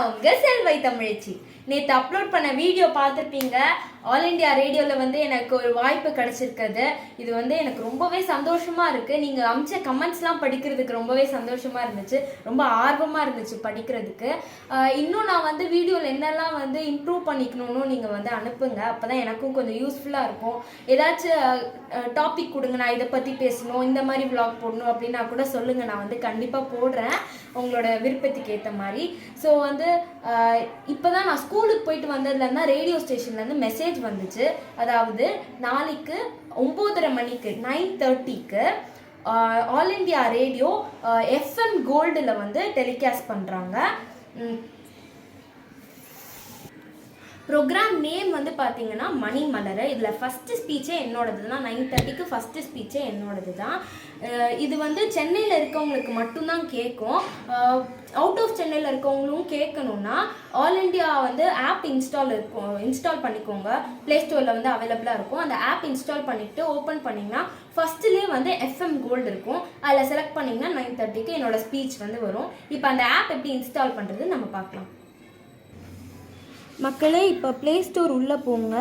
உங்க செல்வை தமிழச்சி. நேற்று அப்லோட் பண்ண வீடியோ பார்த்துருப்பீங்க. ஆல் இண்டியா ரேடியோவில் வந்து எனக்கு ஒரு வாய்ப்பு கிடைச்சிருக்குது. இது வந்து எனக்கு ரொம்பவே சந்தோஷமாக இருக்குது. நீங்கள் அமிச்ச கமெண்ட்ஸ்லாம் படிக்கிறதுக்கு ரொம்பவே சந்தோஷமாக இருந்துச்சு, ரொம்ப ஆர்வமாக இருந்துச்சு படிக்கிறதுக்கு. இன்னும் நான் வந்து வீடியோவில் என்னெல்லாம் வந்து இம்ப்ரூவ் பண்ணிக்கணும்னு நீங்கள் வந்து அனுப்புங்க. அப்போ தான் எனக்கும் கொஞ்சம் யூஸ்ஃபுல்லாக இருக்கும். ஏதாச்சும் டாபிக் கொடுங்க, நான் இதை பற்றி பேசணும், இந்த மாதிரி விளாக் போடணும் அப்படின்னா கூட சொல்லுங்கள், நான் வந்து கண்டிப்பாக போடுறேன் உங்களோட விருப்பத்துக்கு ஏற்ற மாதிரி. ஸோ வந்து இப்போ தான் நான் ஸ்கூலுக்கு போயிட்டு வந்ததுலேருந்து ரேடியோ ஸ்டேஷன்லேருந்து மெசேஜ் வந்துச்சு. அதாவது நாளைக்கு 9:30 மணிக்கு 9:30க்கு ஆல் இண்டியா ரேடியோ எஃப்எம் கோல்டில் வந்து டெலிகாஸ்ட் பண்ணுறாங்க. ப்ரோக்ராம் நேம் வந்து பார்த்தீங்கன்னா மணி மலர். இதில் ஃபஸ்ட்டு ஸ்பீச்சே என்னோடது தான். 9:30க்கு ஃபஸ்ட்டு ஸ்பீச்சே என்னோடது தான். இது வந்து சென்னையில் இருக்கவங்களுக்கு மட்டும்தான் கேட்கும். அவுட் ஆஃப் சென்னையில் இருக்கவங்களும் கேட்கணுன்னா ஆல் இண்டியா வந்து ஆப் இன்ஸ்டால் பண்ணிக்கோங்க. ப்ளே ஸ்டோரில் வந்து அவைலபிளாக இருக்கும். அந்த ஆப் இன்ஸ்டால் பண்ணிவிட்டு ஓப்பன் பண்ணிங்கன்னா ஃபஸ்ட்டுலேயே வந்து எஃப்எம் கோல்டு இருக்கும். அதில் செலக்ட் பண்ணிங்கன்னா 9:30க்கு என்னோடய ஸ்பீச் வந்து வரும். இப்போ அந்த ஆப் எப்படி இன்ஸ்டால் பண்ணுறது நம்ம பார்க்கலாம். மக்களே, இப்போ ப்ளே ஸ்டோர் உள்ளே போங்க.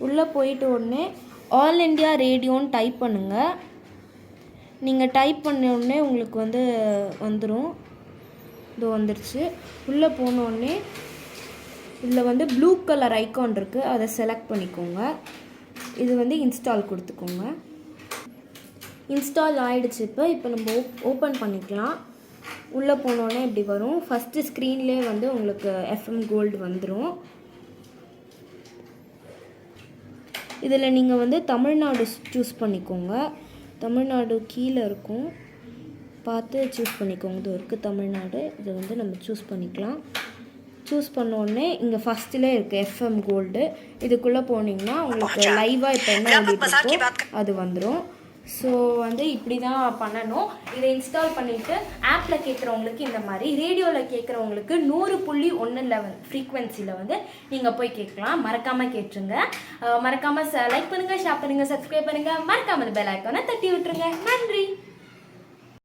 உள்ளே போயிட்டு உடனே ஆல் இண்டியா ரேடியோன்னு டைப் பண்ணுங்கள். நீங்கள் டைப் பண்ண உடனே உங்களுக்கு வந்து வந்துடும். இது வந்துருச்சு. உள்ளே போனோடனே இதில் வந்து ப்ளூ கலர் ஐக்கான் இருக்குது, அதை செலக்ட் பண்ணிக்கோங்க. இது வந்து இன்ஸ்டால் கொடுத்துக்கோங்க. இன்ஸ்டால் ஆகிடுச்சு. இப்போ நம்ம ஓப்பன் பண்ணிக்கலாம். உள்ளே போனோடனே இப்படி வரும். ஃபஸ்ட்டு ஸ்க்ரீன்லேயே வந்து உங்களுக்கு எஃப்எம் கோல்டு வந்துடும். இதில் நீங்கள் வந்து தமிழ்நாடு சூஸ் பண்ணிக்கோங்க. தமிழ்நாடு கீழே இருக்கும், பார்த்து சூஸ் பண்ணிக்கோங்க. இது இருக்குது தமிழ்நாடு. இதை வந்து நம்ம சூஸ் பண்ணிக்கலாம். சூஸ் பண்ணோடனே இங்கே ஃபஸ்ட்டில் இருக்குது எஃப்எம் கோல்டு. இதுக்குள்ளே போனீங்கன்னா உங்களுக்கு லைவாக இப்போ என்ன ஓடிட்டுருக்கோ அது வந்துடும். ஸோ வந்து இப்படி தான் பண்ணணும். இதை இன்ஸ்டால் பண்ணிவிட்டு ஆப்பில் கேட்குறவங்களுக்கு இந்த மாதிரி, ரேடியோவில் கேட்குறவங்களுக்கு 100.1 ஃப்ரீக்வன்சியில் வந்து நீங்கள் போய் கேட்கலாம். மறக்காமல் கேட்டுருங்க. மறக்காமல் லைக் பண்ணுங்கள், ஷேர் பண்ணுங்கள், சப்ஸ்கிரைப் பண்ணுங்கள். மறக்காமல் பெல் ஐக்கானை தட்டி விட்டுருங்க. நன்றி.